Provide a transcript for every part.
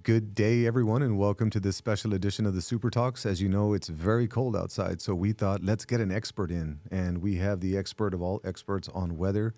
Good day, everyone, and welcome to this special edition of the Super Talks. As you know, it's very cold outside, so we thought let's get an expert in, and we have the expert of all experts on weather.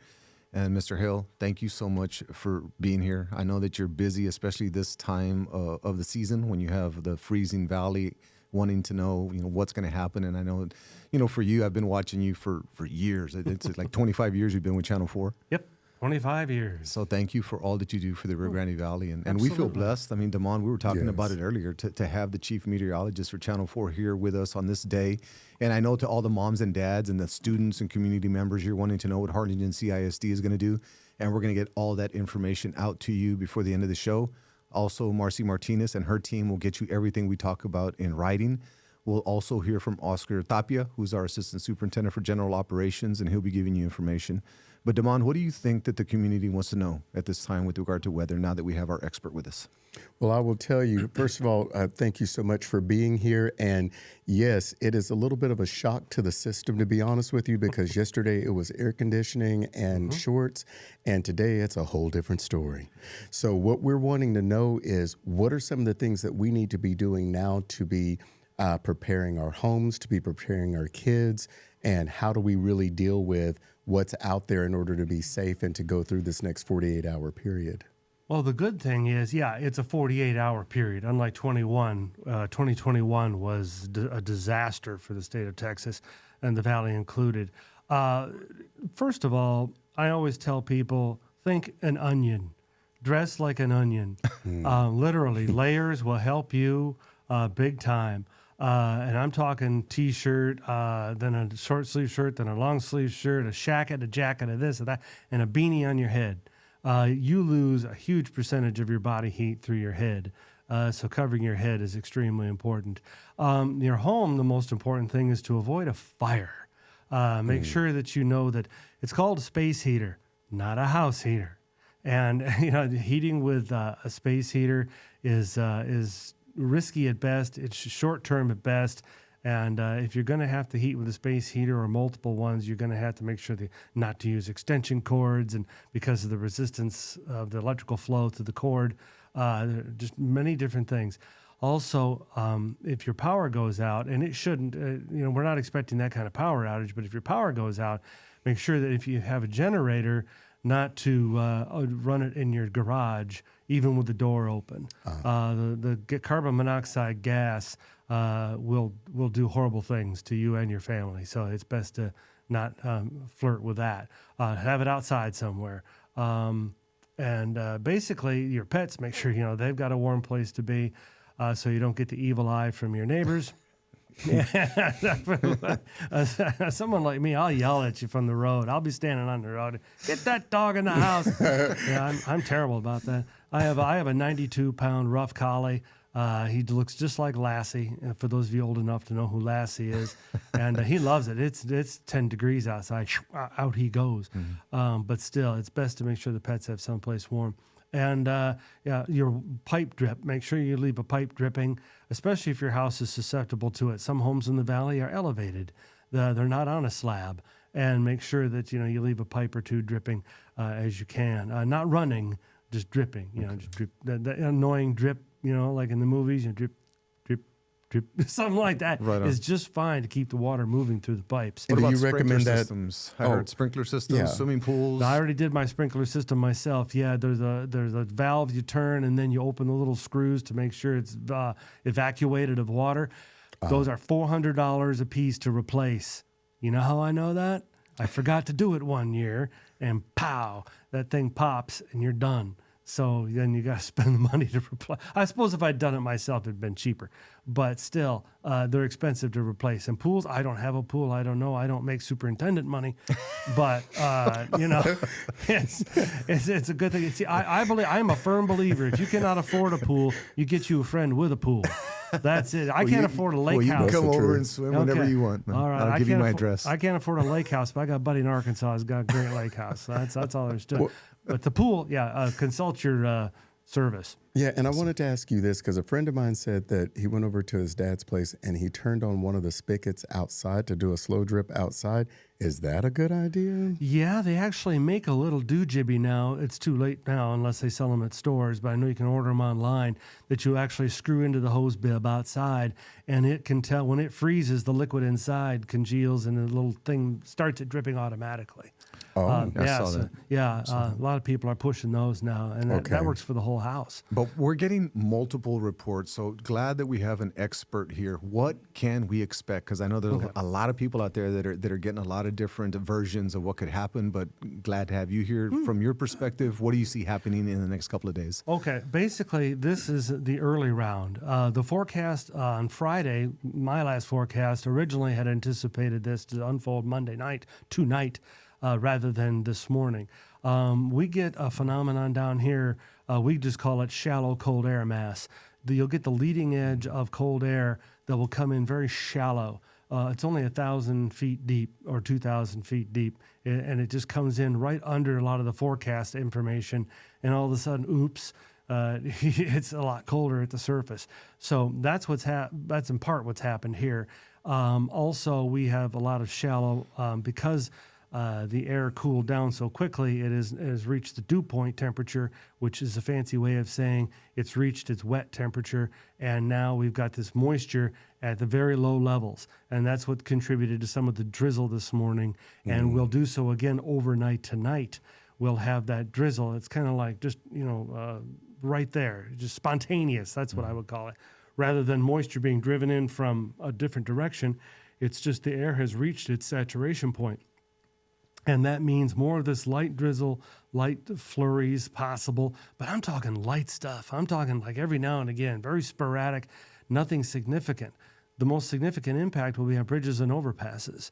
And Mr. Hale, thank you so much for being here. I know that you're busy, especially this time of the season when you have the freezing valley, wanting to know, what's going to happen. And I know, for you, I've been watching you for years. It's like 25 years you've been with Channel 4. Yep. 25 years. So thank you for all that you do for the Rio Grande Valley. And we feel blessed. I mean, Damon, we were talking about it earlier, to have the chief meteorologist for Channel 4 here with us on this day. And I know to all the moms and dads and the students and community members, you're wanting to know what Harlingen CISD is going to do. And we're going to get all that information out to you before the end of the show. Also, Marcy Martinez and her team will get you everything we talk about in writing. We'll also hear from Oscar Tapia, who's our Assistant Superintendent for General Operations, and he'll be giving you information. But Damon, what do you think that the community wants to know at this time with regard to weather now that we have our expert with us? Well, I will tell you, first of all, thank you so much for being here. And yes, it is a little bit of a shock to the system, to be honest with you, because yesterday it was air conditioning and shorts, and today it's a whole different story. So what we're wanting to know is what are some of the things that we need to be doing now to be preparing our homes, to be preparing our kids, and how do we really deal with what's out there in order to be safe and to go through this next 48-hour period. Well, the good thing is, it's a 48-hour period. Unlike 2021 was a disaster for the state of Texas and the Valley included. First of all, I always tell people, think an onion. Dress like an onion. Literally, layers will help you big time. And I'm talking T-shirt, then a short sleeve shirt, then a long sleeve shirt, a jacket, a this or that, and a beanie on your head. You lose a huge percentage of your body heat through your head. So covering your head is extremely important. Your home, the most important thing is to avoid a fire. Make sure that you know that it's called a space heater, not a house heater. And heating with a space heater is risky at best. It's short-term at best. And if you're going to have to heat with a space heater or multiple ones, you're going to have to make sure not to use extension cords, and because of the resistance of the electrical flow to the cord, just many different things. Also, if your power goes out, and it shouldn't, we're not expecting that kind of power outage, but if your power goes out, make sure that if you have a generator, not to run it in your garage, even with the door open. The carbon monoxide gas will do horrible things to you and your family. So it's best to not flirt with that. Have it outside somewhere. And basically, your pets, make sure they've got a warm place to be, so you don't get the evil eye from your neighbors. Someone like me, I'll yell at you from the road. I'll be standing on the road. Get that dog in the house. I'm terrible about that. I have a 92-pound rough collie. He looks just like Lassie. For those of you old enough to know who Lassie is, and he loves it. It's 10 degrees outside. Out he goes. But still, it's best to make sure the pets have someplace warm. And your pipe drip, make sure you leave a pipe dripping, especially if your house is susceptible to it. Some homes in the valley are elevated. They're not on a slab. And make sure that you leave a pipe or two dripping as you can. Not running, just dripping. Just drip. That annoying drip, like in the movies, drip, drip, drip. Something like that is just fine to keep the water moving through the pipes. What about you recommend that? Systems? I heard sprinkler systems, swimming pools. I already did my sprinkler system myself. Yeah, there's a valve you turn, and then you open the little screws to make sure it's evacuated of water. Those are $400 a piece to replace. You know how I know that? I forgot to do it one year, and pow, that thing pops, and you're done. So then you got to spend the money to replace. I suppose if I'd done it myself, it'd been cheaper. But still, they're expensive to replace. And pools, I don't have a pool. I don't know. I don't make superintendent money. But, it's a good thing. See, I'm a firm believer. If you cannot afford a pool, you get you a friend with a pool. That's it. I can't afford a lake house. You can come over and swim whenever you want. All right. I'll give you my address. I can't afford a lake house, but I got a buddy in Arkansas who's got a great lake house. So that's all there's to it. But the pool, consult your service. Yeah, and I wanted to ask you this because a friend of mine said that he went over to his dad's place and he turned on one of the spigots outside to do a slow drip outside. Is that a good idea? Yeah, they actually make a little doohibby now. It's too late now unless they sell them at stores, but I know you can order them online, that you actually screw into the hose bib outside, and it can tell when it freezes, the liquid inside congeals, and the little thing starts it dripping automatically. Oh, I saw that. A lot of people are pushing those now, and that works for the whole house. But we're getting multiple reports, so glad that we have an expert here. What can we expect? Because I know there's a lot of people out there that are getting a lot of different versions of what could happen, but glad to have you here. From your perspective, what do you see happening in the next couple of days? Okay, basically, this is the early round. The forecast on Friday, my last forecast, originally had anticipated this to unfold Monday night, tonight, rather than this morning. We get a phenomenon down here. We just call it shallow cold air mass. You'll get the leading edge of cold air that will come in very shallow. It's only 1,000 feet deep or 2,000 feet deep, and it just comes in right under a lot of the forecast information, and all of a sudden, oops, it's a lot colder at the surface. So that's that's in part what's happened here. Also, we have a lot of shallow because the air cooled down so quickly, it has reached the dew point temperature, which is a fancy way of saying it's reached its wet temperature, and now we've got this moisture at the very low levels, and that's what contributed to some of the drizzle this morning, and we'll do so again overnight tonight. We'll have that drizzle. It's kind of like just, right there, just spontaneous. That's what I would call it. Rather than moisture being driven in from a different direction, it's just the air has reached its saturation point. And that means more of this light drizzle, light flurries possible. But I'm talking light stuff. I'm talking like every now and again, very sporadic, nothing significant. The most significant impact will be on bridges and overpasses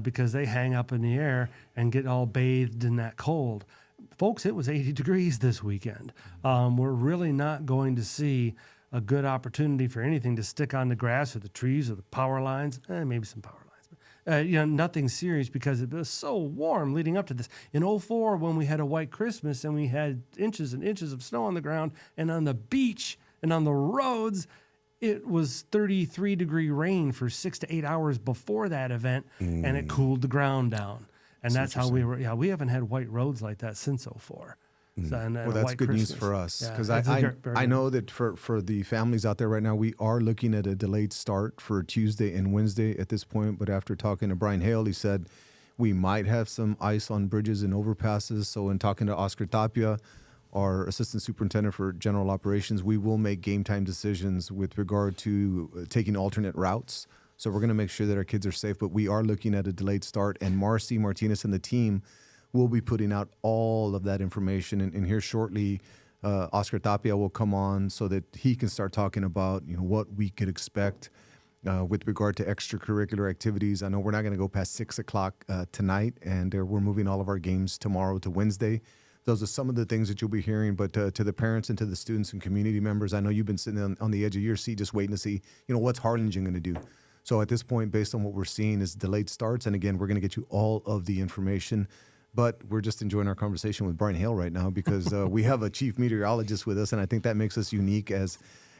because they hang up in the air and get all bathed in that cold. Folks, it was 80 degrees this weekend. We're really not going to see a good opportunity for anything to stick on the grass or the trees or the power lines. Maybe some power lines. Nothing serious because it was so warm leading up to this. In 2004, when we had a white Christmas and we had inches and inches of snow on the ground and on the beach and on the roads, it was 33-degree rain for 6 to 8 hours before that event, and it cooled the ground down. And that's how we were. Yeah, we haven't had white roads like that since 2004. So, Well, that's good news for us because I know that for the families out there right now, we are looking at a delayed start for Tuesday and Wednesday at this point. But after talking to Bryan Hale, he said we might have some ice on bridges and overpasses. So in talking to Oscar Tapia, our assistant superintendent for general operations, we will make game time decisions with regard to taking alternate routes. So we're going to make sure that our kids are safe. But we are looking at a delayed start, and Marcy Martinez and the team we'll be putting out all of that information, and here shortly, Oscar Tapia will come on so that he can start talking about what we could expect with regard to extracurricular activities. I know we're not going to go past 6 o'clock tonight, and we're moving all of our games tomorrow to Wednesday. Those are some of the things that you'll be hearing. But to the parents and to the students and community members, I know you've been sitting on the edge of your seat just waiting to see what's Harlingen going to do. So at this point, based on what we're seeing, is delayed starts, and again, we're going to get you all of the information. But we're just enjoying our conversation with Bryan Hale right now because we have a chief meteorologist with us, and I think that makes us unique as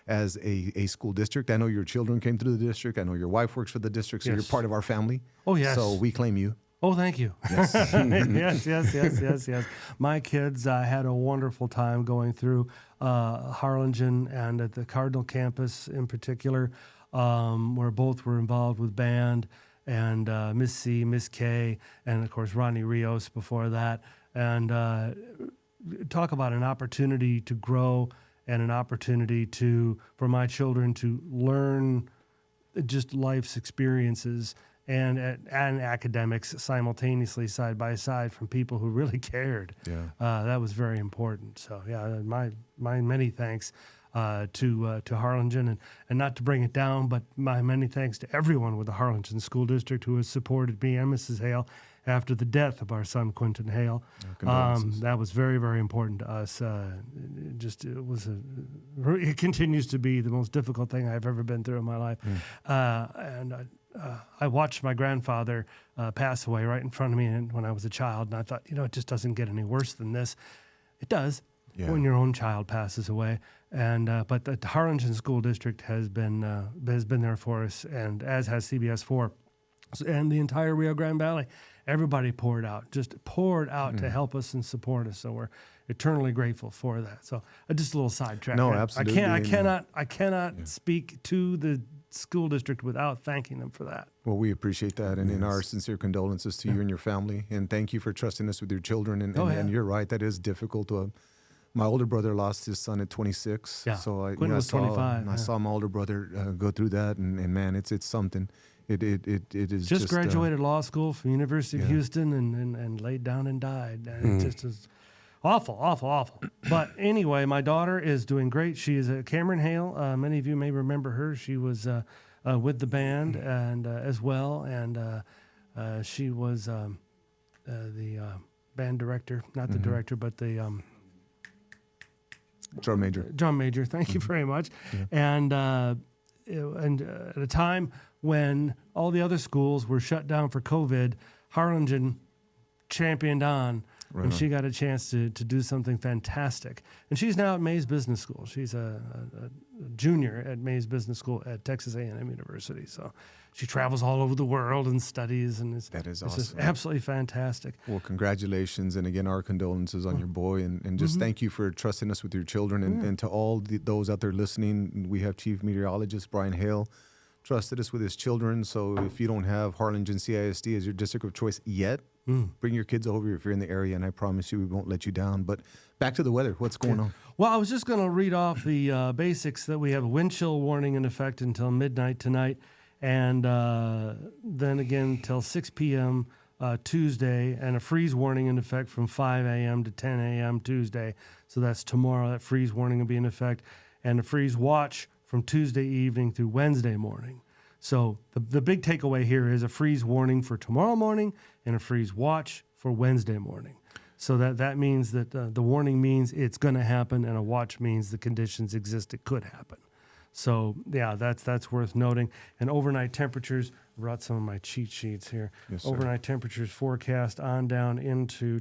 a school district. I know your children came through the district. I know your wife works for the district, so you're part of our family. Oh, yes. So we claim you. Oh, thank you. Yes. yes. My kids had a wonderful time going through Harlingen and at the Cardinal campus in particular, where both were involved with band. And Miss C, Miss K, and of course Ronnie Rios before that. And talk about an opportunity to grow and an opportunity for my children to learn just life's experiences and academics simultaneously side by side from people who really cared. Yeah, that was very important. So my many thanks. To Harlingen, and not to bring it down, but my many thanks to everyone with the Harlingen School District who has supported me and Mrs. Hale after the death of our son Quentin Hale. That was very, very important to us. It continues to be the most difficult thing I've ever been through in my life. And I watched my grandfather pass away right in front of me when I was a child, and I thought, it just doesn't get any worse than this. It does. Yeah. When your own child passes away, and but the Harlingen School District has been there for us, and as has CBS4, and the entire Rio Grande Valley, everybody poured out to help us and support us. So we're eternally grateful for that. So just a little sidetrack. No, there. absolutely. I cannot speak to the school district without thanking them for that. Well, we appreciate that, and in our sincere condolences to you and your family, and thank you for trusting us with your children. And you're right, that is difficult. My older brother lost his son at 26. Yeah. So I was 25. I saw my older brother go through that, and man, it's something. It is just graduated law school from University of Houston and laid down and died. And it just is awful. But anyway, my daughter is doing great. She is Cameron Hale. Many of you may remember her. She was with the band and as well, and she was the band director, not the director, but the drum major. Drum major. Thank you very much. Yeah. And at a time when all the other schools were shut down for COVID, Harlingen championed on. Right and on. she got a chance to do something fantastic. And she's now at Mays Business School. She's a junior at Mays Business School at Texas A&M University. So she travels all over the world and studies, and That is it's just awesome. absolutely fantastic. Well, congratulations, and again, our condolences on your boy, and just thank you for trusting us with your children, and to all those out there listening. We have Chief Meteorologist Bryan Hale trusted us with his children. So if you don't have Harlingen CISD as your district of choice yet, bring your kids over if you're in the area, and I promise you we won't let you down. But back to the weather. What's going on? Well, I was just going to read off the basics that we have a wind chill warning in effect until midnight tonight, and then again till 6 p.m. Tuesday, and a freeze warning in effect from 5 a.m. to 10 a.m. Tuesday. So that's tomorrow. That freeze warning will be in effect, and a freeze watch from Tuesday evening through Wednesday morning. So the big takeaway here is a freeze warning for tomorrow morning and a freeze watch for Wednesday morning. So that means that the warning means it's going to happen, and a watch means the conditions exist. It could happen. So yeah, that's worth noting. And overnight temperatures. I brought some of my cheat sheets here. Yes, sir. Overnight temperatures forecast on down into.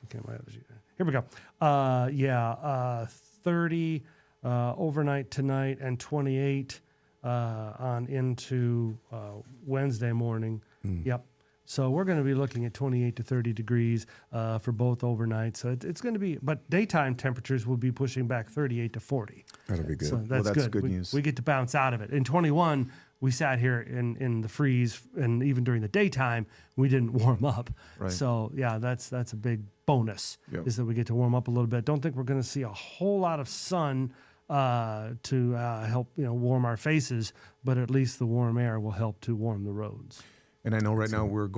Okay, here we go. 30 overnight tonight, and 28 on into Wednesday morning. Yep. So we're going to be looking at 28 to 30 degrees for both overnight. So it's going to be, but daytime temperatures will be pushing back 38 to 40. That'll be good. So that's good news. We get to bounce out of it. In 21, we sat here in the freeze, and even during the daytime, we didn't warm up. Right. So yeah, that's a big bonus, Yep. is that we get to warm up a little bit. Don't think we're going to see a whole lot of sun to help warm our faces, but at least the warm air will help to warm the roads. And I know right now we're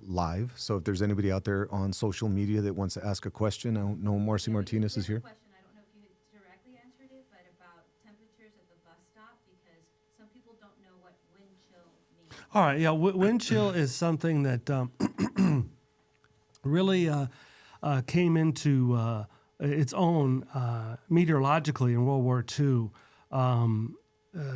live. So if there's anybody out there on social media that wants to ask a question, I know Marcy Martinez is here. Question. I don't know if you had directly answered it, but about temperatures at the bus stop, because some people don't know what wind chill means. All right, yeah, wind chill is something that really came into its own meteorologically in World War II.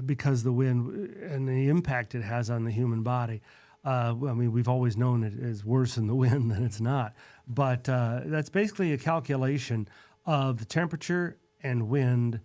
Because the wind and the impact it has on the human body. We've always known it is worse in the wind than it's not. But that's basically a calculation of the temperature and wind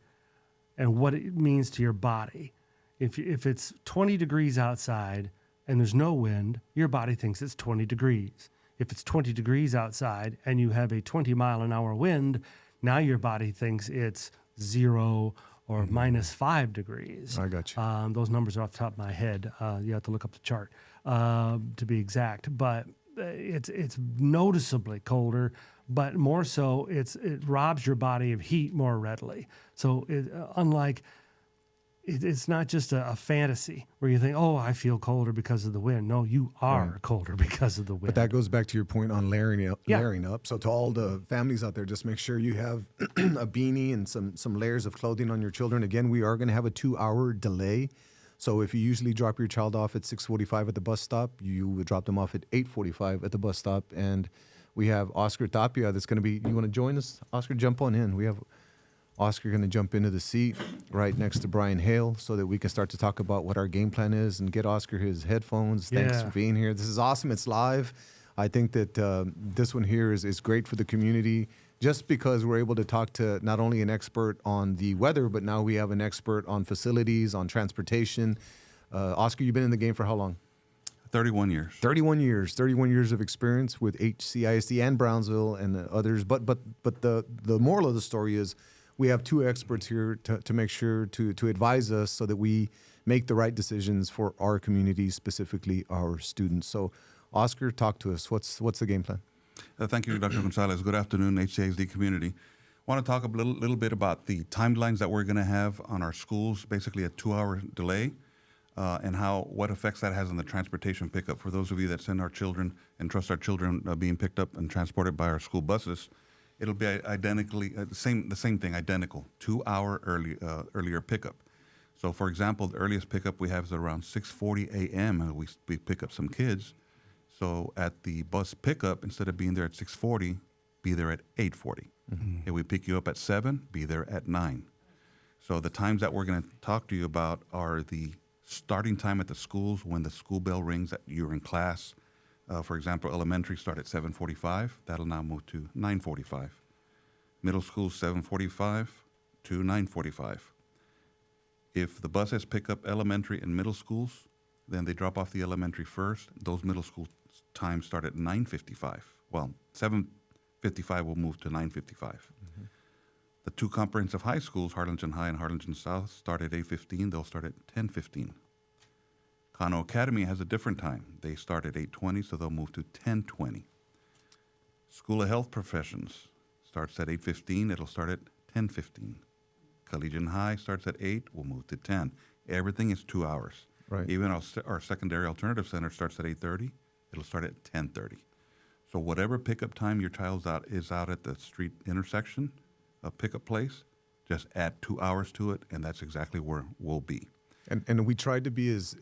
and what it means to your body. If it's 20 degrees outside and there's no wind, your body thinks it's 20 degrees. If it's 20 degrees outside and you have a 20-mile-an-hour wind, now your body thinks it's 0 or minus 5 degrees. I got you. Those numbers are off the top of my head. You have to look up the chart to be exact. But it's noticeably colder, but more so it robs your body of heat more readily. So it's not just a fantasy where you think, oh, I feel colder because of the wind. No, you are colder because of the wind. But that goes back to your point on layering up. So to all the families out there, just make sure you have a beanie and some layers of clothing on your children. Again, we are going to have a 2-hour delay. So if you usually drop your child off at 6:45 at the bus stop, you would drop them off at 8:45 at the bus stop. And we have Oscar Tapia that's going to be, you want to join us? Oscar, jump on in. We have Oscar going to jump into the seat right next to Bryan Hale so that we can start to talk about what our game plan is and get Oscar his headphones. Thanks for being here. This is awesome. It's live. I think that this one here is great for the community just because we're able to talk to not only an expert on the weather, but now we have an expert on facilities, on transportation. Oscar, you've been in the game for how long? 31 years. 31 years of experience with HCISD and Brownsville and others. But the moral of the story is we have two experts here to make sure to advise us so that we make the right decisions for our community, specifically our students. So, Oscar, talk to us. What's the game plan? Thank you, Dr. Gonzalez. Good afternoon, HCISD community. I want to talk a little bit about the timelines that we're going to have on our schools, basically a 2-hour delay, and what effects that has on the transportation pickup. For those of you that send our children and trust our children being picked up and transported by our school buses, it'll be identically the same thing, identical, 2-hour earlier pickup. So, for example, the earliest pickup we have is around 6:40 a.m. and we pick up some kids. So at the bus pickup, instead of being there at 6:40, be there at 8:40. Mm-hmm. If we pick you up at 7, be there at 9. So the times that we're going to talk to you about are the starting time at the schools when the school bell rings that you're in class. For example, elementary start at 7:45. That'll now move to 9:45. Middle school 7:45 to 9:45. If the buses pick up elementary and middle schools, then they drop off the elementary first. Those middle school times start at 9:55. Well, 7:55 will move to 9:55. Mm-hmm. The two comprehensive high schools, Harlingen High and Harlingen South, start at 8:15. They'll start at 10:15. Kano Academy has a different time. They start at 8:20, so they'll move to 10:20. School of Health Professions starts at 8:15. It'll start at 10:15. Collegiate High starts at 8. We'll move to 10. Everything is 2 hours. Right. Even our secondary alternative center starts at 8:30. It'll start at 10:30. So whatever pickup time your child's is out at the street intersection, a pickup place, just add 2 hours to it, and that's exactly where we'll be. And we tried to be as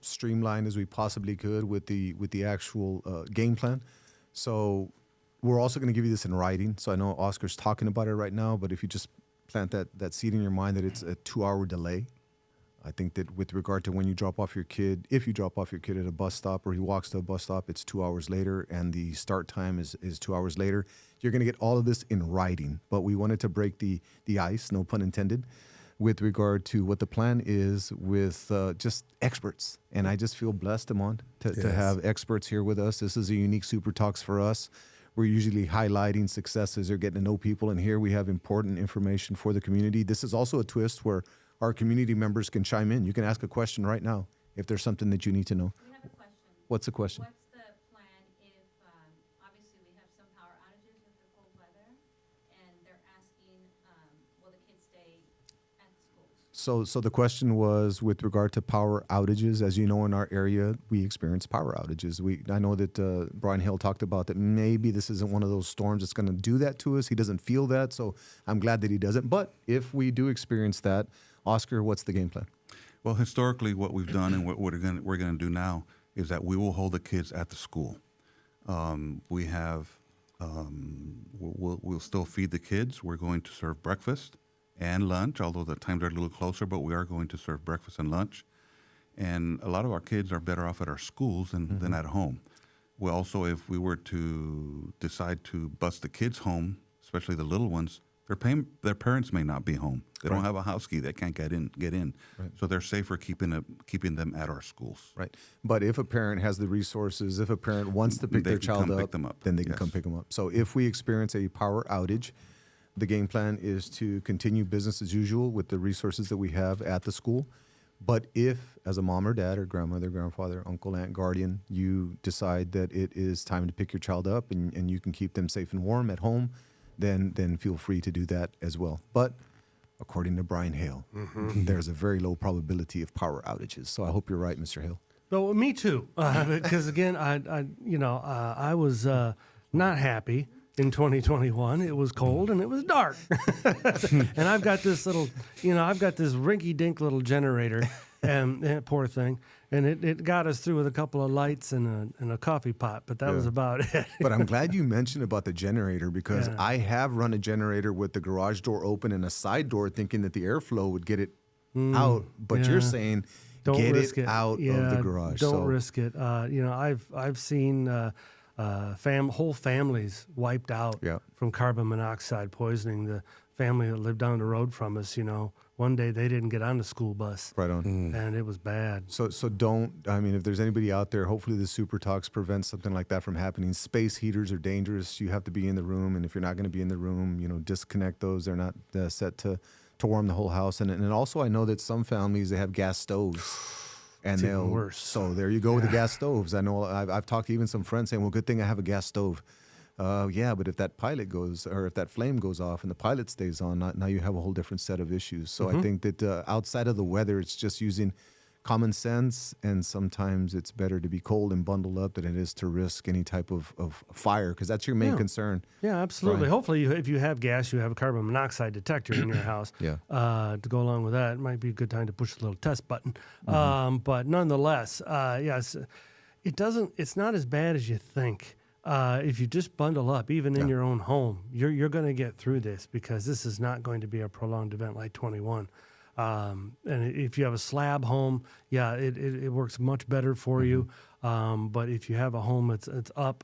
streamlined as we possibly could with the actual game plan. So we're also going to give you this in writing. So I know Oscar's talking about it right now, but if you just plant that seed in your mind that it's a 2-hour delay. I think that with regard to when you drop off your kid, if you drop off your kid at a bus stop or he walks to a bus stop, it's 2 hours later, and the start time is 2 hours later. You're going to get all of this in writing, but we wanted to break the ice, no pun intended, with regard to what the plan is with just experts. And I just feel blessed, Amon, to have experts here with us. This is a unique Super Talks for us. We're usually highlighting successes or getting to know people, and here we have important information for the community. This is also a twist where our community members can chime in. You can ask a question right now if there's something that you need to know. We have a question. What's the question? What's the plan if, obviously we have some power outages with the cold weather, and they're asking, will the kids stay at the schools? So the question was with regard to power outages. As you know, in our area, we experience power outages. I know that Bryan Hale talked about that maybe this isn't one of those storms that's going to do that to us. He doesn't feel that, so I'm glad that he doesn't. But if we do experience that, Oscar, what's the game plan? Well, historically, what we've done and what we're going to do now is that we will hold the kids at the school. We have we'll still feed the kids. We're going to serve breakfast and lunch, although the times are a little closer, but we are going to serve breakfast and lunch. And a lot of our kids are better off at our schools than at home. We also, if we were to decide to bus the kids home, especially the little ones, their parents may not be home. They don't have a house key. They can't get in. Right. So they're safer keeping them at our schools. Right. But if a parent has the resources, if a parent wants to pick their child up, then they can come pick them up. So if we experience a power outage, the game plan is to continue business as usual with the resources that we have at the school. But if, as a mom or dad or grandmother, grandfather, uncle, aunt, guardian, you decide that it is time to pick your child up and you can keep them safe and warm at home, then feel free to do that as well. But according to Bryan Hale, there's a very low probability of power outages. So I hope you're right, Mr. Hale. So me too, because again, I was not happy in 2021. It was cold and it was dark, and I've got this little, rinky-dink little generator, and poor thing. And it got us through with a couple of lights and a coffee pot, but that was about it. But I'm glad you mentioned about the generator because I have run a generator with the garage door open and a side door thinking that the airflow would get it out. But you're saying don't get risk it out of the garage. Don't risk it. I've seen whole families wiped out from carbon monoxide poisoning. family that lived down the road from us, one day they didn't get on the school bus. Right on. And it was bad. So don't, I mean, if there's anybody out there, hopefully the Super Talks prevents something like that from happening. Space heaters are dangerous. You have to be in the room. And if you're not going to be in the room, disconnect those. They're not set to warm the whole house. And also I know that some families, they have gas stoves. And It's even worse. So there you go with the gas stoves. I know I've talked to even some friends saying, well, good thing I have a gas stove. Yeah, but if that pilot goes, or if that flame goes off and the pilot stays on, now you have a whole different set of issues. So I think that outside of the weather, it's just using common sense, and sometimes it's better to be cold and bundled up than it is to risk any type of fire, because that's your main concern. Yeah, absolutely. Bryan. Hopefully, if you have gas, you have a carbon monoxide detector in your house. Yeah. To go along with that, it might be a good time to push the little test button. But nonetheless, yes, it's not as bad as you think. If you just bundle up, even in your own home, you're going to get through this, because this is not going to be a prolonged event like 21. And if you have a slab home, it works much better for you. But if you have a home that's up,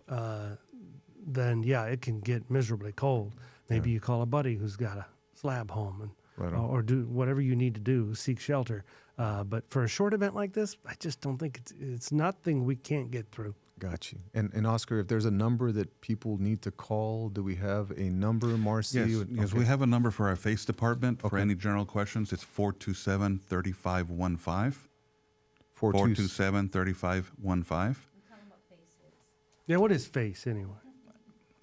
then it can get miserably cold. Maybe you call a buddy who's got a slab home, and or do whatever you need to do, seek shelter. But for a short event like this, I just don't think it's nothing we can't get through. Got you. And Oscar, if there's a number that people need to call, do we have a number, Marcy? Yes, we have a number for our FACE department for any general questions. It's 427-3515. 427-3515. We're talking about faces. Yeah, what is FACE anyway?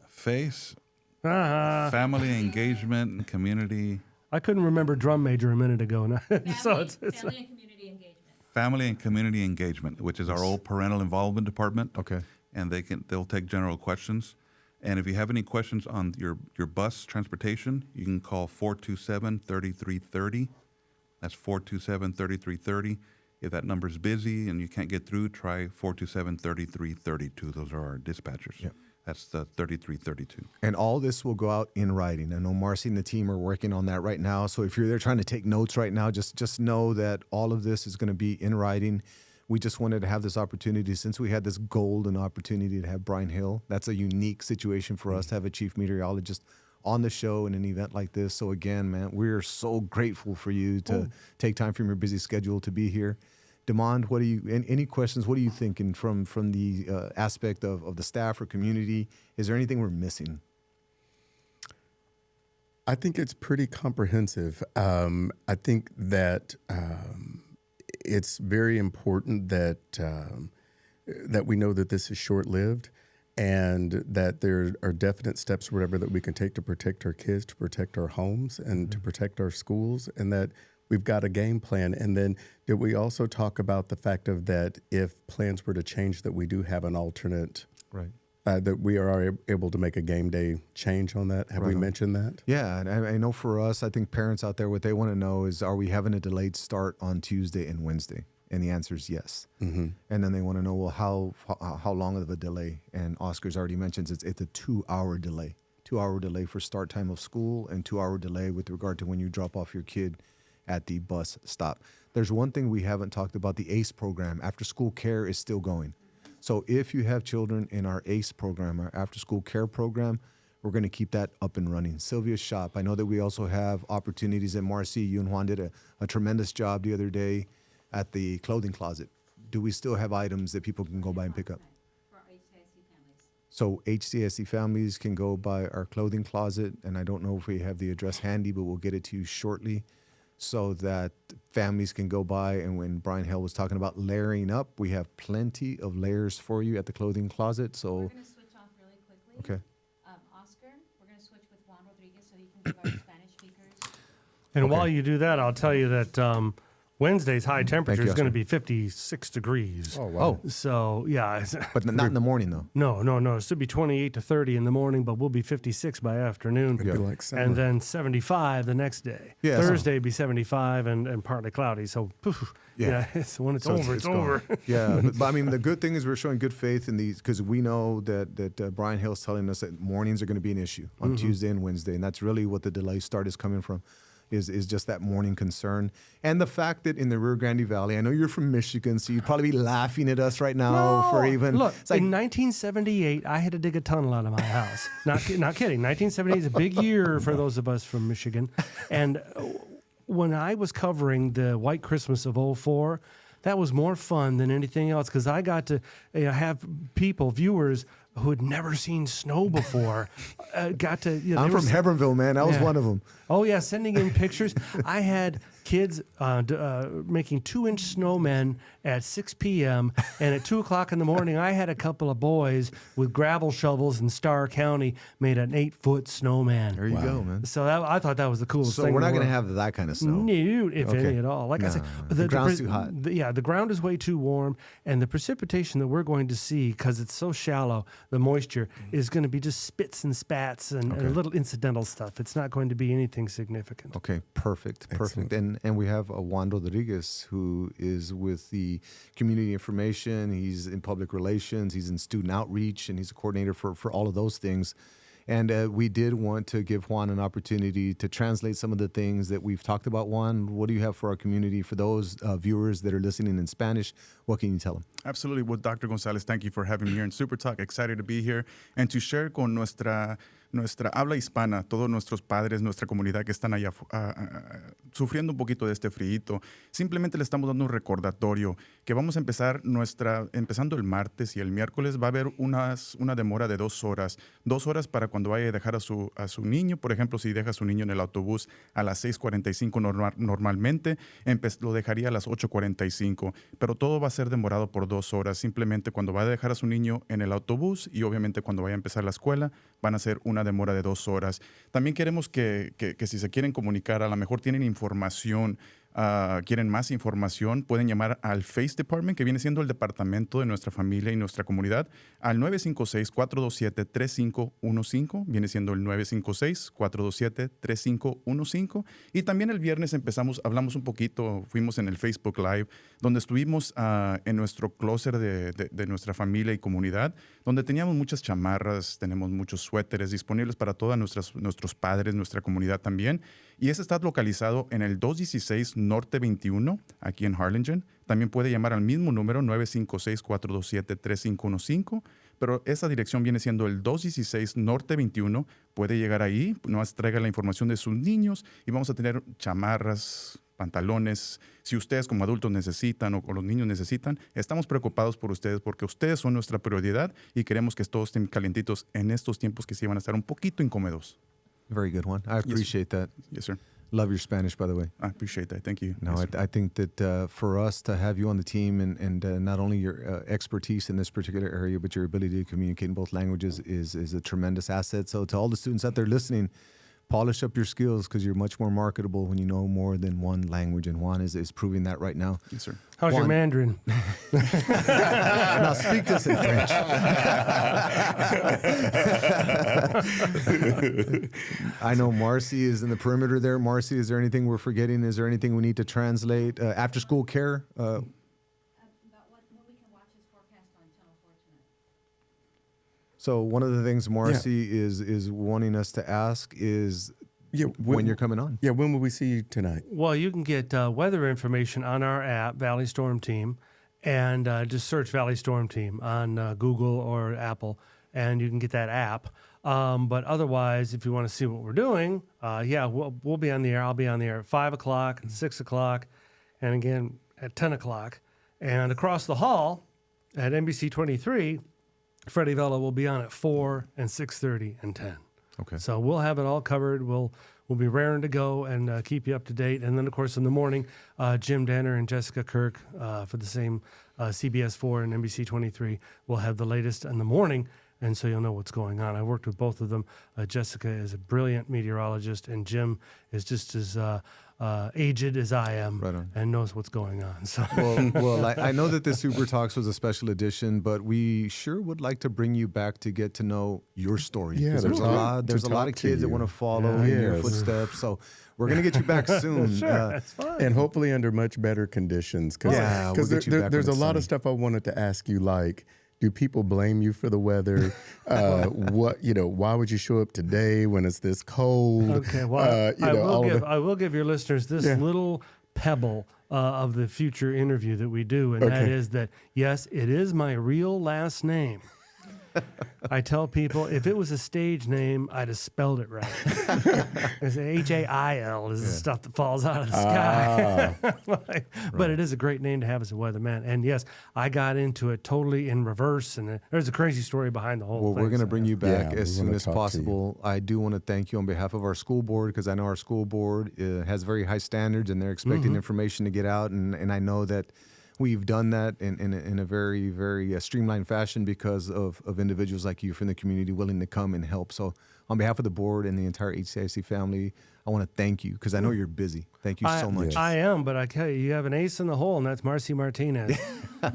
FACE, Family Engagement and Community. I couldn't remember drum major a minute ago. So it's Family and community engagement. Family and Community Engagement, which is our old parental involvement department. Okay. And they'll take general questions. And if you have any questions on your bus transportation, you can call 427-3330. That's 427-3330. If that number's busy and you can't get through, try 427-3332. Those are our dispatchers. Yep. That's the 3332. And all this will go out in writing. I know Marcy and the team are working on that right now. So if you're there trying to take notes right now, just know that all of this is going to be in writing. We just wanted to have this opportunity, since we had this golden opportunity to have Bryan Hale. That's a unique situation for us to have a chief meteorologist on the show in an event like this. So again, man, we're so grateful for you to take time from your busy schedule to be here. Demond, any questions? What are you thinking from the aspect of the staff or community? Is there anything we're missing? I think it's pretty comprehensive. I think that it's very important that we know that this is short-lived, and that there are definite steps, whatever, that we can take to protect our kids, to protect our homes, and to protect our schools, and that we've got a game plan. And then did we also talk about the fact of that if plans were to change, that we do have an alternate, Right. that we are able to make a game day change on that? Have we mentioned that? Yeah, and I know for us, I think parents out there, what they want to know is, are we having a delayed start on Tuesday and Wednesday? And the answer is yes. And then they want to know, well, how long of a delay? And Oscar's already mentioned it's a 2-hour delay. 2-hour delay for start time of school, and 2-hour delay with regard to when you drop off your kid at the bus stop. There's one thing we haven't talked about. The ACE program, after school care, is still going. So if you have children in our ACE program, our after school care program, we're going to keep that up and running. Sylvia's shop, I know that we also have opportunities at Marcy. You and Juan did a tremendous job the other day at the clothing closet. Do we still have items that people can go by and pick up? For HCISD families. So HCSC families can go by our clothing closet, and I don't know if we have the address handy, but we'll get it to you shortly, so that families can go by. And when Bryan Hale was talking about layering up, we have plenty of layers for you at the clothing closet. So We're going to switch off really quickly. okay. Oscar, we're going to switch with Juan Rodriguez so you can give our Spanish speakers. And while you do that, I'll tell you that Wednesday's high temperature is Oscar. going to be 56 degrees. Oh, wow. So, yeah. But not in the morning though. No. It should be 28 to 30 in the morning, but we'll be 56 by afternoon. It'd be like summer. And then 75 the next day. Yeah, Thursday be 75 and partly cloudy. So, poof, it's when it's So over, it's gone. over. Yeah, but I mean, the good thing is we're showing good faith in these, because we know that Bryan Hale's telling us that mornings are going to be an issue on Tuesday and Wednesday, and that's really what the delay start is coming from. is just that morning concern. And the fact that in the Rio Grande Valley, I know you're from Michigan, so you'd probably be laughing at us right now for even... Look, it's like, in 1978, I had to dig a tunnel out of my house. Not kidding. 1978 is a big year for those of us from Michigan. And when I was covering the White Christmas of '04, that was more fun than anything else because I got to have viewers who had never seen snow before, got to... I'm from Hebbronville, man. I was one of them. Oh, yeah, sending in pictures. I had kids making 2-inch snowmen at 6 p.m., and at 2 o'clock in the morning, I had a couple of boys with gravel shovels in Starr County made an 8-foot snowman. There you go, man. So I thought that was the coolest thing. So we're not going to have have that kind of snow. No, if any at all. Like I said, the ground's too hot. The ground is way too warm, and the precipitation that we're going to see, because it's so shallow, the moisture is going to be just spits and spats and a little incidental stuff. It's not going to be anything significant. Okay, perfect. And we have Juan Rodriguez, who is with the community information. He's in public relations. He's in student outreach, and he's a coordinator for all of those things. And we did want to give Juan an opportunity to translate some of the things that we've talked about. Juan, what do you have for our community? For those viewers that are listening in Spanish, what can you tell them? Absolutely. Well, Dr. Gonzalez, thank you for having me here in Super Talk. Excited to be here and to share con nuestra habla hispana, todos nuestros padres, nuestra comunidad que están allá sufriendo un poquito de este frío. Simplemente le estamos dando un recordatorio que vamos a empezar empezando el martes y el miércoles va a haber una demora de 2 horas. 2 horas para cuando vaya a dejar a su niño. Por ejemplo, si deja a su niño en el autobús a las 6:45 normalmente, lo dejaría a las 8:45. Pero todo va a ser demorado por 2 horas. Simplemente cuando va a dejar a su niño en el autobús y obviamente cuando vaya a empezar la escuela, van a ser una demora de 2 horas. También queremos que si se quieren comunicar, a lo mejor tienen información, quieren más información, pueden llamar al Face Department, que viene siendo el departamento de nuestra familia y nuestra comunidad, al 956-427-3515, viene siendo el 956-427-3515. Y también el viernes hablamos un poquito, fuimos en el Facebook Live, donde estuvimos en nuestro closet de nuestra familia y comunidad, donde teníamos muchas chamarras, tenemos muchos suéteres disponibles para todos nuestros padres, nuestra comunidad también. Y ese está localizado en el 216 Norte 21, aquí en Harlingen. También puede llamar al mismo número, 956-427-3515. Pero esa dirección viene siendo el 216 Norte 21. Puede llegar ahí, nos traiga la información de sus niños y vamos a tener chamarras, pantalones. Si ustedes como adultos necesitan o los niños necesitan, estamos preocupados por ustedes porque ustedes son nuestra prioridad y queremos que todos estén calientitos en estos tiempos que sí van a estar un poquito incómodos. Very good, Juan. I appreciate that. Yes, sir. Love your Spanish, by the way. I appreciate that. Thank you. No, Yes, I think that for us to have you on the team and not only your expertise in this particular area, but your ability to communicate in both languages is a tremendous asset. So to all the students out there listening, polish up your skills because you're much more marketable when you know more than one language. And Juan is proving that right now. Yes, sir. How's your Mandarin? Now speak to us in French. I know Marcy is in the perimeter there. Marcy, is there anything we're forgetting? Is there anything we need to translate? After school care? About what we can watch his forecast on Channel 4 tonight. So one of the things Marcy is wanting us to ask is when you're coming on. Yeah, when will we see you tonight? Well, you can get weather information on our app, Valley Storm Team, and just search Valley Storm Team on Google or Apple, and you can get that app. But otherwise, if you want to see what we're doing, we'll be on the air. I'll be on the air at 5 o'clock, 6 o'clock, and again at 10 o'clock. And across the hall at NBC 23, Freddie Vela will be on at 4 and 6:30 and 10. Okay. So we'll have it all covered. We'll be raring to go and keep you up to date. And then, of course, in the morning, Jim Danner and Jessica Kirk for the same CBS 4 and NBC 23 will have the latest in the morning, and so you'll know what's going on. I worked with both of them. Jessica is a brilliant meteorologist, and Jim is just as aged as I am, Right on. and knows what's going on. So. Well, I know that the Super Talks was a special edition, but we sure would like to bring you back to get to know your story. Yeah, 'Cause there's a lot of kids that want to follow in your footsteps. So we're going to get you back soon. Sure, that's fine. And hopefully under much better conditions. Yeah, we'll get you back there's when a it's lot sunny. of stuff I wanted to ask you, like Do people blame you for the weather? Why would you show up today when it's this cold? Okay, well, I will give your listeners this little pebble of the future interview that we do, and that is that, yes, it is my real last name. I tell people if it was a stage name, I'd have spelled it right. It's Hail is the stuff that falls out of the sky. But it is a great name to have as a weatherman. And yes, I got into it totally in reverse. And there's a crazy story behind the whole thing. Well, we're going to bring you back Yeah, as we soon wanna as talk to you. possible. I do want to thank you on behalf of our school board, because I know our school board has very high standards and they're expecting information to get out. And I know that we've done that in a very, very streamlined fashion because of individuals like you from the community willing to come and help. So on behalf of the board and the entire HCIC family, I want to thank you because I know you're busy. Thank you so much. I am, but I tell you, you have an ace in the hole, and that's Marcy Martinez.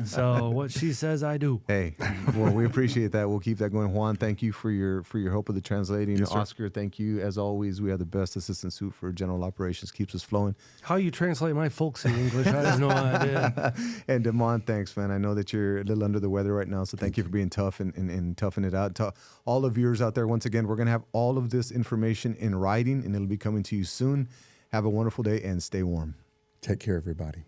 So what she says, I do. Hey, well, we appreciate that. We'll keep that going. Juan, thank you for your help with the translating. Yes, sir. Oscar, thank you. As always, we have the best assistant suit for general operations. Keeps us flowing. How you translate my folksy English, I have no idea. And Damon, thanks, man. I know that you're a little under the weather right now, so thank you for being tough and toughing it out. To all the viewers out there, once again, we're going to have all of this information in writing, and it'll be coming to you soon. Have a wonderful day and stay warm. Take care, everybody.